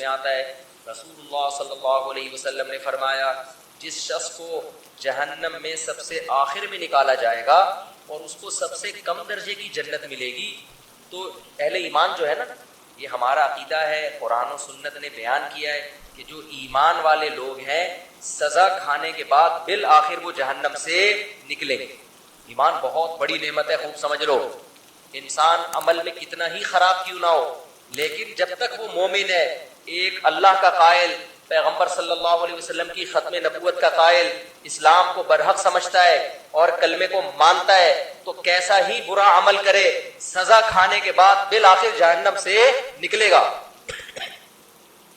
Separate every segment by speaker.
Speaker 1: میں آتا ہے رسول اللہ صلی اللہ علیہ وسلم نے فرمایا جس شخص کو جہنم میں سب سے آخر میں نکالا جائے گا اور اس کو سب سے کم درجے کی جنت ملے گی، تو اہل ایمان جو ہے نا، یہ ہمارا عقیدہ ہے، قرآن و سنت نے بیان کیا ہے کہ جو ایمان والے لوگ ہیں سزا کھانے کے بعد بالآخر وہ جہنم سے نکلیں گے۔ ایمان بہت بڑی نعمت ہے، خوب سمجھ لو۔ انسان عمل میں کتنا ہی خراب کیوں نہ ہو، لیکن جب تک وہ مومن ہے، ایک اللہ کا قائل، پیغمبر صلی اللہ علیہ وسلم کی ختم نبوت کا قائل، اسلام کو برحق سمجھتا ہے اور کلمے کو مانتا ہے، تو کیسا ہی برا عمل کرے سزا کھانے کے بعد بالآخر جہنم سے نکلے گا۔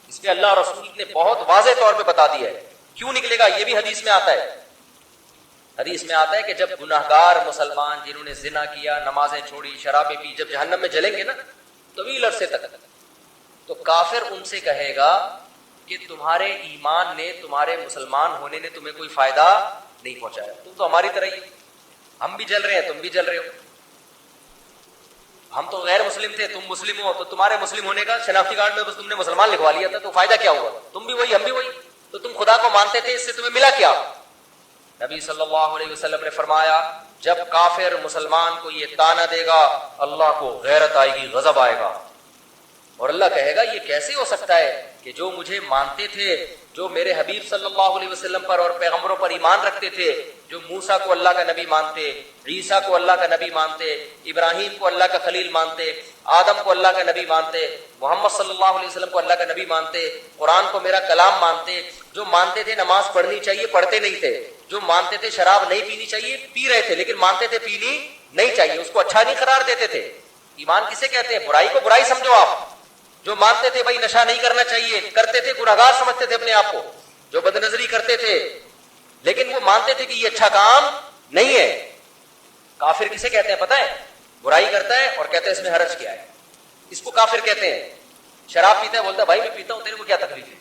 Speaker 1: اس پہ اللہ رسول نے بہت واضح طور پہ بتا دیا ہے کیوں نکلے گا، یہ بھی حدیث میں آتا ہے۔ حدیث میں آتا ہے کہ جب گناہگار مسلمان جنہوں نے زنا کیا، نمازیں چھوڑی، شرابیں پی، جب جہنم میں جلیں گے نا طویل عرصے تک، تو کافر ان سے کہے گا کہ تمہارے ایمان نے، تمہارے مسلمان ہونے نے تمہیں کوئی فائدہ نہیں پہنچایا، تم تو ہماری طرح ہی، ہم بھی جل رہے ہیں تم بھی جل رہے ہو، ہم تو غیر مسلم تھے تم مسلم ہو، تو تمہارے مسلم ہونے کا شناختی کارڈ میں بس تم نے مسلمان لکھوا لیا تھا، تو فائدہ کیا ہوا، تم بھی وہی ہم بھی وہی، تو تم خدا کو مانتے تھے، اس سے تمہیں ملا کیا؟ نبی صلی اللہ علیہ وسلم نے فرمایا جب کافر مسلمان کو یہ طعنہ دے گا اللہ کو غیرت آئے گی، غضب آئے گا، اور اللہ کہے گا یہ کیسے ہو سکتا ہے کہ جو مجھے مانتے تھے، جو میرے حبیب صلی اللہ علیہ وسلم پر اور پیغمبروں پر ایمان رکھتے تھے، جو موسیٰ کو اللہ کا نبی مانتے، عیسیٰ کو اللہ کا نبی مانتے، ابراہیم کو اللہ کا خلیل مانتے، آدم کو اللہ کا نبی مانتے، محمد صلی اللہ علیہ وسلم کو اللہ کا نبی مانتے، قرآن کو میرا کلام مانتے، جو مانتے تھے نماز پڑھنی چاہیے پڑھتے نہیں تھے، جو مانتے تھے شراب نہیں پینی چاہیے پی رہے تھے لیکن مانتے تھے پینی نہیں چاہیے، اس کو اچھا نہیں قرار دیتے تھے۔ ایمان کسے کہتے ہیں؟ برائی کو برائی سمجھو آپ۔ جو مانتے تھے بھائی نشہ نہیں کرنا چاہیے، کرتے تھے، گنہگار سمجھتے تھے اپنے آپ کو، جو بدنظری کرتے تھے لیکن وہ مانتے تھے کہ یہ اچھا کام نہیں ہے۔ کافر کسے کہتے ہیں پتہ ہے؟ برائی کرتا ہے اور کہتا ہے اس میں حرج کیا ہے، اس کو کافر کہتے ہیں۔ شراب پیتا ہے، بولتا ہے بھائی میں پیتا ہوں، تیرے کو کیا تکلیف ہے؟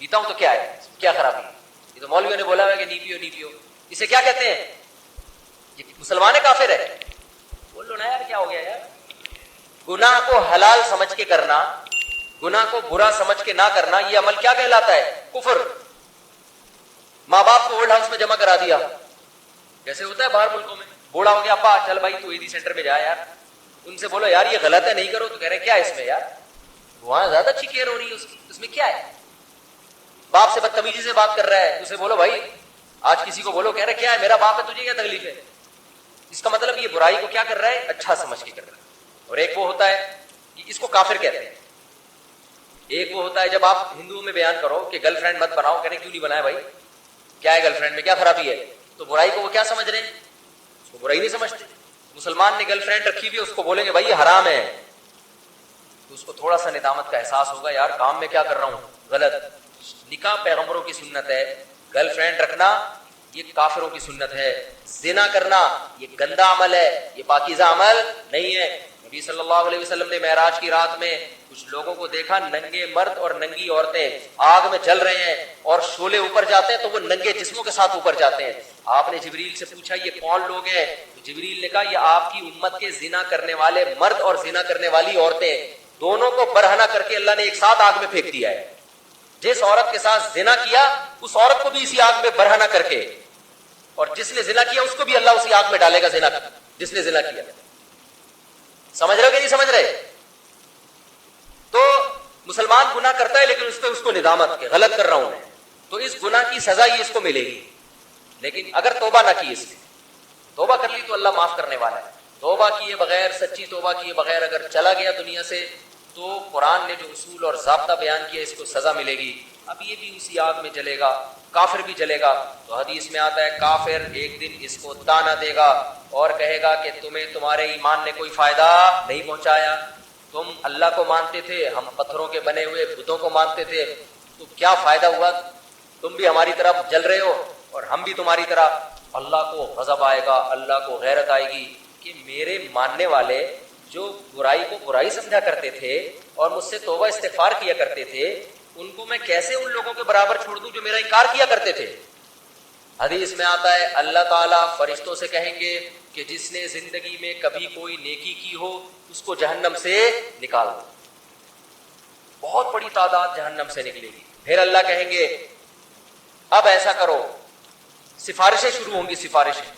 Speaker 1: پیتا ہوں تو کیا ہے، کیا خرابی ہے؟ یہ تو مولویوں نے بولا ہے کہ نہیں پیو نہیں پیو، اسے کیا کہتے ہیں؟ یہ مسلمان ہے کافر ہے؟ بول لو نا یار کیا ہو گیا یار۔ گناہ کو حلال سمجھ کے کرنا، گناہ کو برا سمجھ کے نہ کرنا، یہ عمل کیا کہلاتا ہے؟ کفر۔ ماں باپ کو اولڈ ہاؤس میں جمع کرا دیا، جیسے ہوتا ہے باہر ملکوں میں، بوڑھا ہو گیا، ابا چل بھائی تو ایدی سینٹر میں جا یار، ان سے بولو یار یہ غلط ہے نہیں کرو، تو کہہ رہے کیا ہے اس میں یار، وہاں زیادہ اچھی کیئر ہو رہی ہے اس میں کیا ہے؟ باپ سے بدتمیزی سے بات کر رہا ہے، اسے بولو بھائی، آج کسی کو بولو کہہ رہے کیا ہے میرا باپ ہے تجھے کیا تکلیف ہے؟ اس کا مطلب یہ برائی کو کیا کر رہا ہے؟ اچھا سمجھ کے کر رہا ہے۔ اور ایک وہ ہوتا ہے کہ اس کو کافر کہتے ہیں، ایک وہ ہوتا ہے جب آپ ہندوؤں میں بیان کرو کہ گرل فرینڈ مت بناؤ، کہنے کیوں نہیں بنایا بھائی، کیا ہے گرل فرینڈ میں کیا خرابی ہے؟ تو برائی کو وہ کیا سمجھ رہے ہیں؟ اس کو برائی نہیں سمجھتے۔ مسلمان نے گرل فرینڈ رکھی ہوئی ہے، اس کو بولیں گے بھائی یہ حرام ہے، تو اس کو تھوڑا سا ندامت کا احساس ہوگا، یار کام میں کیا کر رہا ہوں غلط۔ نکاح پیغمبروں کی سنت ہے، گرل فرینڈ رکھنا یہ کافروں کی سنت ہے، زنا کرنا یہ گندا عمل ہے، یہ پاکیزہ عمل نہیں ہے۔ نبی صلی اللہ علیہ وسلم نے معراج کی رات میں کچھ لوگوں کو دیکھا، ننگے مرد اور ننگی عورتیں آگ میں جل رہے ہیں اور شعلے اوپر جاتے ہیں تو وہ ننگے جسموں کے ساتھ اوپر جاتے ہیں۔ آپ نے جبریل سے پوچھا یہ کون لوگ ہیں؟ جبریل نے کہا یہ آپ کی امت کے زنا کرنے والے مرد اور زنا کرنے والی عورتیں، دونوں کو برہنہ کر کے اللہ نے ایک ساتھ آگ میں پھینک دیا ہے۔ جس عورت کے ساتھ زنا کیا اس عورت کو بھی اسی آگ میں برہنہ کر کے، اور جس نے زنا کیا اس کو بھی اللہ اسی آگ میں ڈالے گا زنا جس نے زنا کیا۔ سمجھ رہے ہو کہ نہیں سمجھ رہے؟ تو مسلمان گناہ کرتا ہے لیکن اس کو ندامت کہ غلط کر رہا ہوں میں، تو اس گناہ کی سزا ہی اس کو ملے گی، لیکن اگر توبہ نہ کی، اس نے توبہ کر لی تو اللہ معاف کرنے والا ہے۔ توبہ کیے بغیر، سچی توبہ کیے بغیر اگر چلا گیا دنیا سے تو قرآن نے جو اصول اور ضابطہ بیان کیا اس کو سزا ملے گی۔ اب یہ بھی اسی آگ میں جلے گا، کافر بھی جلے گا۔ تو حدیث میں آتا ہے کافر ایک دن اس کو طعنہ دے گا اور کہے گا کہ تمہیں تمہارے ایمان نے کوئی فائدہ نہیں پہنچایا، تم اللہ کو مانتے تھے، ہم پتھروں کے بنے ہوئے بتوں کو مانتے تھے، تو کیا فائدہ ہوا؟ تم بھی ہماری طرف جل رہے ہو اور ہم بھی تمہاری طرح۔ اللہ کو غضب آئے گا، اللہ کو غیرت آئے گی کہ میرے ماننے والے جو برائی کو برائی سمجھا کرتے تھے اور مجھ سے توبہ استغفار کیا کرتے تھے، ان کو میں کیسے ان لوگوں کے برابر چھوڑ دوں جو میرا انکار کیا کرتے تھے۔ حدیث میں آتا ہے اللہ تعالیٰ فرشتوں سے کہیں گے کہ جس نے زندگی میں کبھی کوئی نیکی کی ہو اس کو جہنم سے نکال دو۔ بہت بڑی تعداد جہنم سے نکلے گی. پھر اللہ کہیں گے اب ایسا کرو, سفارشیں شروع ہوں گی, سفارشیں.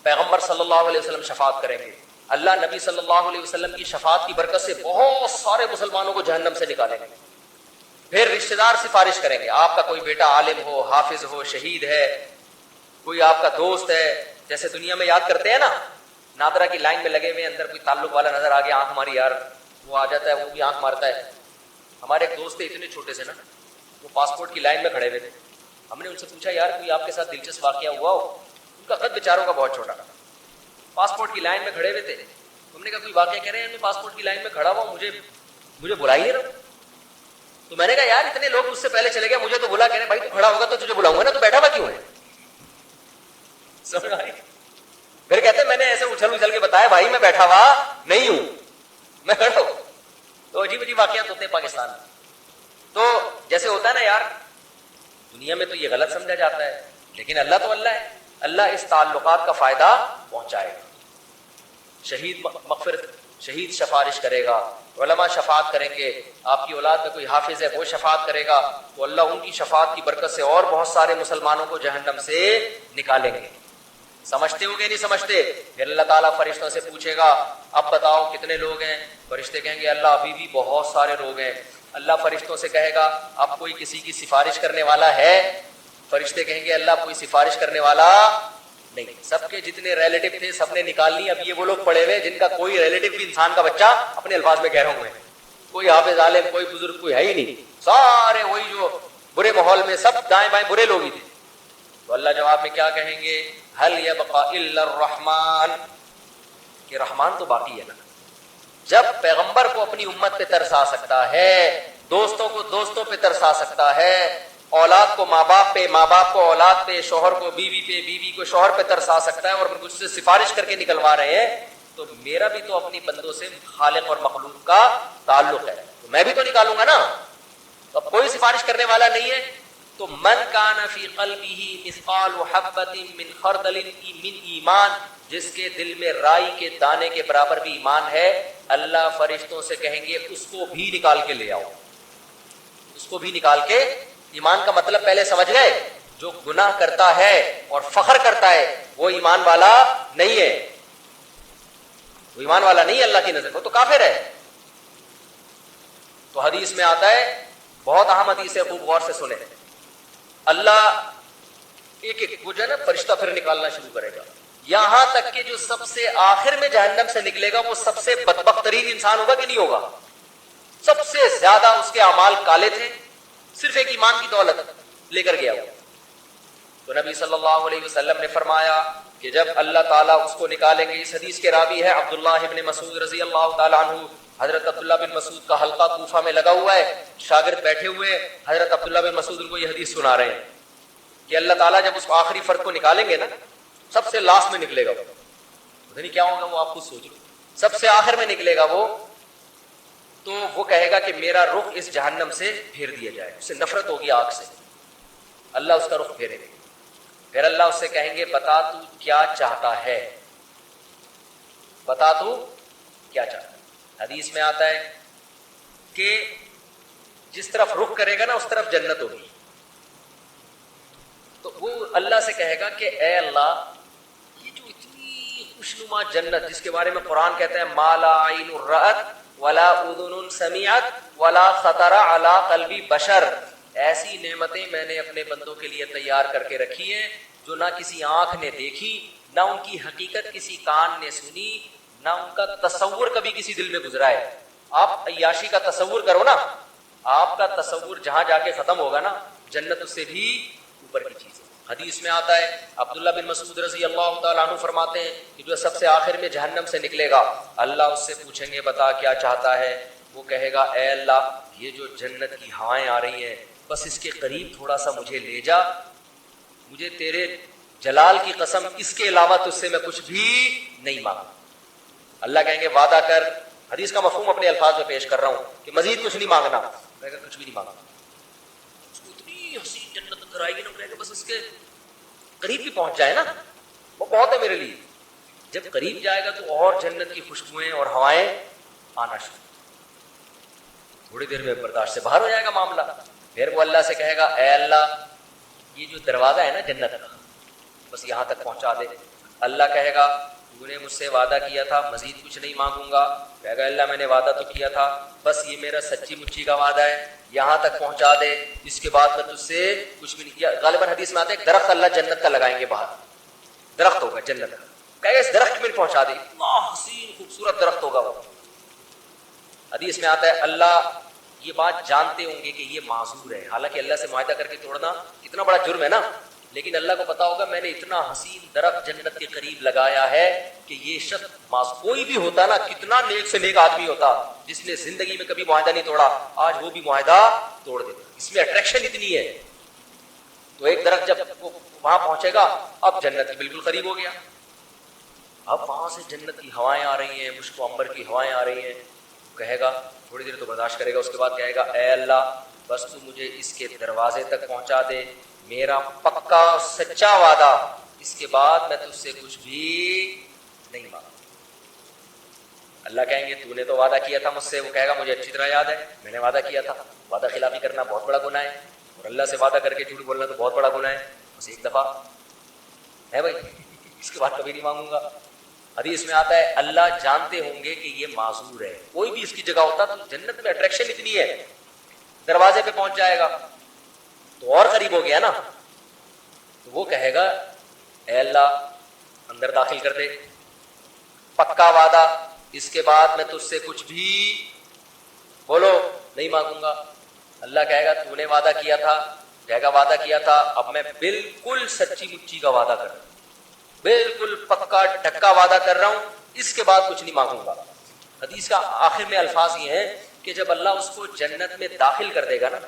Speaker 1: پیغمبر صلی اللہ علیہ وسلم شفاعت کریں گے, اللہ نبی صلی اللہ علیہ وسلم کی شفاعت کی برکت سے بہت سارے مسلمانوں کو جہنم سے نکالیں گے. پھر رشتہ دار سفارش کریں گے, آپ کا کوئی بیٹا عالم ہو, حافظ ہو, شہید ہے, کوئی آپ کا دوست ہے, جیسے دنیا میں یاد کرتے ہیں نا, نادرا کی لائن میں لگے ہوئے, اندر کوئی تعلق والا نظر آ گیا, آنکھ ماری یار, وہ آ جاتا ہے, وہ بھی آنکھ مارتا ہے. ہمارے ایک دوست تھے اتنے چھوٹے سے نا, وہ پاسپورٹ کی لائن میں کھڑے ہوئے تھے. ہم نے ان سے پوچھا یار کوئی آپ کے ساتھ دلچسپ واقعہ ہوا ہو؟ ان کا قد بیچاروں کا بہت چھوٹا, پاسپورٹ کی لائن میں کھڑے ہوئے تھے. ہم نے کہا کوئی واقعہ کہہ رہے ہیں, میں پاسپورٹ کی لائن میں کھڑا ہوا, مجھے بلا ہی نہیں رہا. تو میں نے کہا یار اتنے لوگ مجھ سے پہلے چلے گئے, مجھے تو بلا, کہہ رہے بھائی تو کھڑا ہوگا تو تجھے بلاؤں گا نا, تو بیٹھا ہوا کیوں ہے؟ سمجھ آئی؟ پھر کہتے میں نے ایسے اچھل کے بتایا بھائی میں بیٹھا ہوا نہیں ہوں, میں کھڑا ہوں. تو عجیب عجیب واقعات ہوتے ہیں پاکستان میں. تو جیسے ہوتا ہے نا یار, دنیا میں تو یہ غلط سمجھا جاتا ہے, لیکن اللہ تو اللہ ہے, اللہ اس تعلقات کا فائدہ پہنچائے گا. شہید مغفرت, شہید سفارش کرے گا, علماء شفاعت کریں گے, آپ کی اولاد میں کوئی حافظ ہے وہ شفاعت کرے گا, تو اللہ ان کی شفاعت کی برکت سے اور بہت سارے مسلمانوں کو جہنم سے نکالیں گے. سمجھتے ہو گے نہیں سمجھتے؟ پھر اللہ تعالیٰ فرشتوں سے پوچھے گا اب بتاؤ کتنے لوگ ہیں؟ فرشتے کہیں گے اللہ ابھی بھی بہت سارے لوگ ہیں. اللہ فرشتوں سے کہے گا اب کوئی کسی کی سفارش کرنے والا ہے؟ فرشتے کہیں گے اللہ کوئی سفارش کرنے والا نہیں. سب کے جتنے ریلیٹو تھے سب نے نکال لی. اب یہ وہ لوگ پڑے ہوئے جن کا کوئی ریلیٹو بھی انسان کا بچہ, اپنے الفاظ میں کہہ رہا ہوں میں, کوئی حافظ عالم کوئی بزرگ کوئی ہے ہی نہیں, سارے وہی جو برے ماحول میں سب دائیں بائیں برے لوگ ہی تھے. تو اللہ جواب میں کیا کہیں گے, هل يبقى الا الرحمن, کہ رحمان تو باقی ہے نا. جب پیغمبر کو اپنی امت پہ ترس آ سکتا ہے, دوستوں کو دوستوں پہ ترس آ سکتا ہے, اولاد کو ماں باپ پہ, ماں باپ کو اولاد پہ, شوہر کو بیوی پہ, بیوی کو شوہر پہ ترس آ سکتا ہے, اور مجھ سے سفارش کر کے نکلوا رہے ہیں, تو میرا بھی تو اپنی بندوں سے خالق اور مخلوق کا تعلق ہے, تو میں بھی تو نکالوں گا نا. تو اب کوئی سفارش کرنے والا نہیں ہے. تو من کان فی قلبہ مثقال حبۃ من خردل من ایمان, جس کے دل میں رائی کے دانے کے برابر بھی ایمان ہے, اللہ فرشتوں سے کہیں گے اس کو بھی نکال کے لے آؤ, اس کو بھی نکال کے. ایمان کا مطلب پہلے سمجھ گئے؟ جو گناہ کرتا ہے اور فخر کرتا ہے وہ ایمان والا نہیں ہے, وہ ایمان والا نہیں ہے اللہ کی نظر, وہ تو کافر ہے. تو حدیث میں آتا ہے, بہت اہم حدیث ہے, خوب غور سے سنیں. اللہ ایک ایک وہ جو ہے نا فرشتہ پھر نکالنا شروع کرے گا, یہاں تک کہ جو سب سے آخر میں جہنم سے نکلے گا وہ سب سے بدبخت ترین انسان ہوگا کہ نہیں ہوگا؟ سب سے زیادہ اس کے اعمال کالے تھے, صرف ایک ایمان کی دولت لے کر گیا وہ. تو نبی صلی اللہ علیہ وسلم نے فرمایا کہ جب اللہ تعالیٰ اس کو نکالیں گے, اس حدیث کے راوی ہے عبداللہ ابن مسعود رضی اللہ تعالیٰ عنہ. حضرت عبداللہ بن مسعود کا حلقہ کوفہ میں لگا ہوا ہے, شاگرد بیٹھے ہوئے, حضرت عبداللہ بن مسعود ان کو یہ حدیث سنا رہے ہیں کہ اللہ تعالیٰ جب اس آخری فرد کو نکالیں گے نا, سب سے لاسٹ میں نکلے گا وہ, پتہ نہیں کیا ہوگا وہ, آپ خود سوچو, سب سے آخر میں نکلے گا وہ, تو وہ کہے گا کہ میرا رخ اس جہنم سے پھیر دیا جائے, اس سے نفرت ہوگی آگ سے, اللہ اس کا رخ پھیرے گا. پھر اللہ اس سے کہیں گے بتا تو کیا چاہتا ہے, بتا تو کیا چاہتا ہے. حدیث میں آتا ہے کہ جس طرف رخ کرے گا نا اس طرف جنت ہوگی. تو وہ اللہ سے کہے گا کہ اے اللہ, یہ جو اتنی خوشنما جنت جس کے بارے میں قرآن کہتا ہے ما لا عین رأت ولا اذن سمعت ولا خطر علی قلب بشر, ایسی نعمتیں میں نے اپنے بندوں کے لیے تیار کر کے رکھی ہیں جو نہ کسی آنکھ نے دیکھی, نہ ان کی حقیقت کسی کان نے سنی, نہ ان کا تصور کبھی کسی دل میں گزرا ہے. آپ عیاشی کا تصور کرو نا, آپ کا تصور جہاں جا کے ختم ہوگا نا, جنت اس سے بھی اوپر کی چیز ہے. حدیث میں آتا ہے عبداللہ بن مسعود رضی اللہ تعالیٰ عنہ فرماتے ہیں کہ جو سب سے آخر میں جہنم سے نکلے گا, اللہ اس سے پوچھیں گے بتا کیا چاہتا ہے. وہ کہے گا اے اللہ یہ جو جنت کی ہوائیں آ رہی ہیں بس اس کے قریب تھوڑا سا مجھے لے جا, مجھے تیرے جلال کی قسم اس کے علاوہ تجھ سے میں کچھ بھی نہیں مانگا. اللہ کہیں گے وعدہ کر, حدیث کا مفہوم اپنے الفاظ میں پیش کر رہا ہوں کہ مزید کچھ نہیں مانگنا. میں کہا کچھ بھی نہیں مانگنا. اس کو اتنی حسین جنت نظر آئے گی نا, کہ بس اس کے قریب بھی پہنچ جائے نا, وہ بہت ہے میرے لیے. جب قریب جائے گا تو اور جنت کی خوشبوئیں اور ہوائیں آنا شروع. تھوڑی دیر میں برداشت سے باہر ہو جائے گا معاملہ. پھر وہ اللہ سے کہے گا اے اللہ یہ جو دروازہ ہے نا جنت کا بس یہاں تک پہنچا دے. اللہ کہے گا تو نے مجھ سے وعدہ کیا تھا مزید کچھ نہیں مانگوں گا. کہے گا اللہ میں نے وعدہ تو کیا تھا بس یہ میرا سچی مچی کا وعدہ ہے یہاں تک پہنچا دے اس کے بعد میں تجھ سے کچھ بھی نہیں. غالباً حدیث میں آتا ہے ایک درخت اللہ جنت کا لگائیں گے باہر, درخت ہوگا جنت کا, کہے گا اس درخت میں پہنچا دے, اتنا حسین خوبصورت درخت ہوگا وہ. حدیث میں آتا ہے اللہ یہ بات جانتے ہوں گے کہ یہ معذور ہے, حالانکہ اللہ سے معاہدہ کر کے توڑنا کتنا بڑا جرم ہے نا, لیکن اللہ کو پتا ہوگا میں نے اتنا حسین درخت جنت کے قریب لگایا ہے کہ یہ شخص کوئی بھی ہوتا نا کتنا نیک سے نیک آدمی ہوتا جس نے زندگی میں کبھی معاہدہ نہیں توڑا آج وہ بھی معاہدہ توڑ دیتا. اس میں اٹریکشن اتنی ہے. تو ایک درخت جب وہ وہاں پہنچے گا اب جنت بالکل قریب ہو گیا, اب وہاں سے جنت کی ہوائیں آ رہی ہیں, مشک و عنبر کی ہوائیں آ رہی ہیں. کہے گا تھوڑی دیر تو برداشت کرے گا, اس کے بعد کہے گا اے اللہ بس تو مجھے اس کے دروازے تک پہنچا دے, میرا پکا سچا وعدہ, اس کے بعد میں تجھ سے کچھ بھی نہیں مانگا. اللہ کہیں گے تو نے تو وعدہ کیا تھا مجھ سے. وہ کہے گا مجھے اچھی طرح یاد ہے میں نے وعدہ کیا تھا. وعدہ خلافی کرنا بہت بڑا گناہ ہے اور اللہ سے وعدہ کر کے جھوٹ بولنا تو بہت بڑا گناہ ہے. بس ایک دفعہ ہے بھائی, اس کے بعد کبھی نہیں مانگوں گا. حدیث میں آتا ہے اللہ جانتے ہوں گے کہ یہ معذور ہے, کوئی بھی اس کی جگہ ہوتا تو جنت میں اٹریکشن اتنی ہے دروازے پہ پہنچ جائے گا تو اور قریب ہو گیا نا. تو وہ کہے گا اے اللہ اندر داخل کر دے, پکا وعدہ, اس کے بعد میں تجھ سے کچھ بھی بولو نہیں مانگوں گا. اللہ کہے گا تو نے وعدہ کیا تھا, کہے گا وعدہ کیا تھا, اب میں بالکل سچی مچی کا وعدہ کر رہا ہوں, بالکل پکا ڈھکا وعدہ کر رہا ہوں, اس کے بعد کچھ نہیں مانگوں گا. حدیث کا آخر میں الفاظ یہ ہیں کہ جب اللہ اس کو جنت میں داخل کر دے گا نا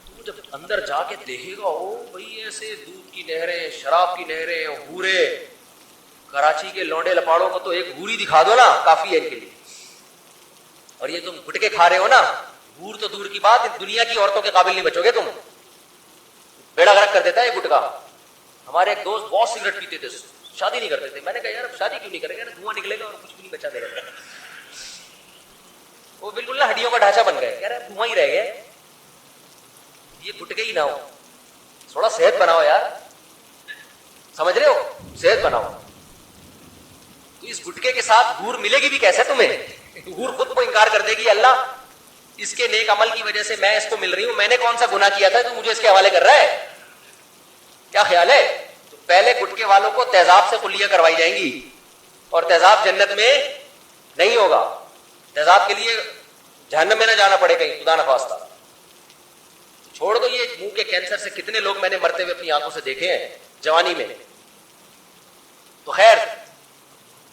Speaker 1: تو جب اندر جا کے دیکھے گا او بھائی ایسے دودھ کی نہریں, شراب کی نہریں, حورے, کراچی کے لونڈے لپاڑوں کو تو ایک حوری دکھا دو نا کافی ہے ان کے لیے. اور یہ تم گٹکے کھا رہے ہو نا, حور تو دور کی بات, دنیا کی عورتوں کے قابل نہیں بچو گے تم. بیڑا غرق کر دیتا ہے گٹکا. ہمارے ایک دوست بہت سگریٹ پیتے تھے, شادی نہیں کرتے تھے. میں نے کہا یار اب شادی کیوں نہیں کرے گا, دھواں نکلے گا اور کچھ بھی نہیں بچا دے گا. وہ بالکل نا ہڈیوں کا ڈھانچہ بن گئے, یار دھواں ہی رہ گئے, یہ گٹکے ہی نہ ہو, تھوڑا صحت بناؤ یار, سمجھ رہے ہو, صحت بناؤ. تو اس گٹکے کے ساتھ حور ملے گی بھی کیسے تمہیں, حور خود کو انکار کر دے گی اللہ اس کے نیک عمل کی وجہ سے میں اس کو مل رہی ہوں, میں نے کون سا گناہ کیا تھا تو مجھے اس کے حوالے کر رہا ہے, کیا خیال ہے. تو پہلے گٹکے والوں کو تیزاب سے کلیاں کروائی جائیں گی اور تیزاب جنت میں نہیں ہوگا. تیزاب کے لیے جہنم میں نہ جانا پڑے کہیں, خدا نخواستہ. چھوڑ دو یہ منہ کے کینسر سے کتنے لوگ میں نے مرتے ہوئے اپنی آنکھوں سے دیکھے ہیں جوانی میں. تو خیر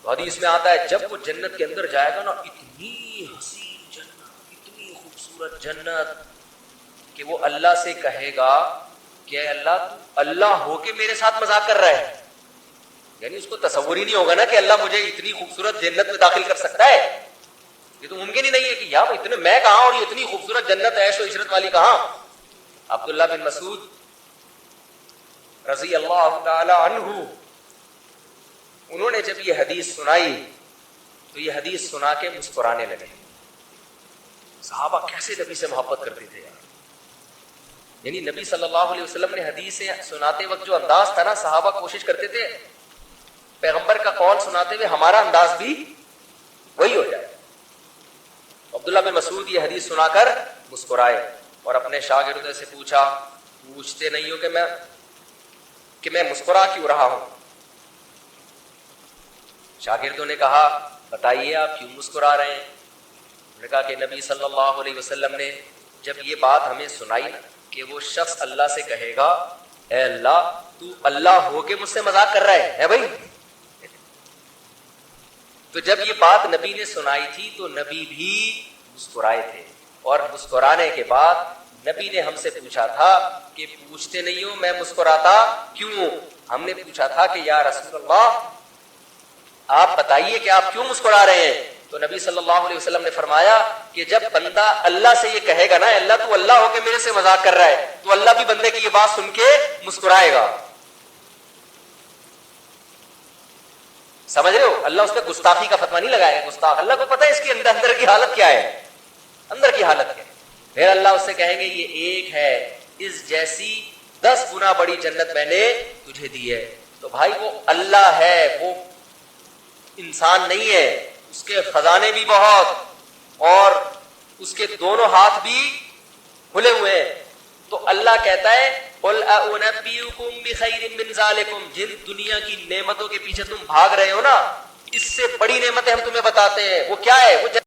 Speaker 1: تو حدیث میں آتا ہے جب وہ جنت کے اندر جائے گا نا, اتنی حسین جنت, اتنی خوبصورت جنت کہ وہ اللہ سے کہے گا کہ اللہ تو اللہ ہو کے میرے ساتھ مذاق کر رہا ہے. یعنی اس کو تصور ہی نہیں ہوگا نا کہ اللہ مجھے اتنی خوبصورت جنت میں داخل کر سکتا ہے. یہ تو ممکن ہی نہیں ہے کہ یار اتنے میں کہاں اور یہ اتنی خوبصورت جنت عیش و عشرت والی کہاں. عبداللہ بن مسعود رضی اللہ تعالی عنہ, انہوں نے جب یہ حدیث سنائی تو یہ حدیث سنا کے مسکرانے لگے. صحابہ کیسے نبی سے محبت کرتے تھے یار. یعنی نبی صلی اللہ علیہ وسلم نے حدیثیں سناتے وقت جو انداز تھا نا, صحابہ کوشش کرتے تھے پیغمبر کا قول سناتے ہوئے ہمارا انداز بھی وہی ہو جائے. عبداللہ بن مسعود یہ حدیث سنا کر مسکرائے اور اپنے شاگردوں سے پوچھا, پوچھتے نہیں ہو کہ میں مسکرا کیوں رہا ہوں. شاگردوں نے کہا بتائیے آپ کیوں مسکرا رہے ہیں. انہوں نے کہا کہ نبی صلی اللہ علیہ وسلم نے جب یہ بات ہمیں سنائی کہ وہ شخص اللہ سے کہے گا اے اللہ تو اللہ ہو کے مجھ سے مذاق کر رہا ہے بھائی. تو جب یہ بات نبی نے سنائی تھی تو نبی بھی مسکرائے تھے, اور مسکرانے کے بعد نبی نے ہم سے پوچھا تھا کہ پوچھتے نہیں ہو میں مسکراتا کیوں. ہم نے پوچھا تھا کہ یا رسول اللہ آپ بتائیے کہ آپ کیوں مسکرا رہے ہیں. تو نبی صلی اللہ علیہ وسلم نے فرمایا کہ جب بندہ اللہ سے یہ کہے گا نا اللہ تو اللہ ہو کے میرے سے مذاق کر رہا ہے, تو اللہ بھی بندے کی یہ بات سن کے مسکرائے گا. سمجھ رہے ہو, اللہ اس پہ گستاخی کا فتویٰ نہیں لگائے گا. گستاخ اللہ کو پتہ ہے اس کے اندر کی حالت کیا ہے. اندر کی حالت کیا ہے. پھر اللہ اس سے کہیں گے یہ ایک ہے اس جیسی 10 گنا بڑی جنت میں نے تجھے دی ہے. تو بھائی وہ اللہ ہے, وہ انسان نہیں ہے, اس کے خزانے بھی بہت اور اس کے دونوں ہاتھ بھی کھلے ہوئے ہیں. تو اللہ کہتا ہے قل اعنبئکم بخیر من ذالکم, جن دنیا کی نعمتوں کے پیچھے تم بھاگ رہے ہو نا, اس سے بڑی نعمتیں ہم تمہیں بتاتے ہیں. وہ کیا ہے؟ وہ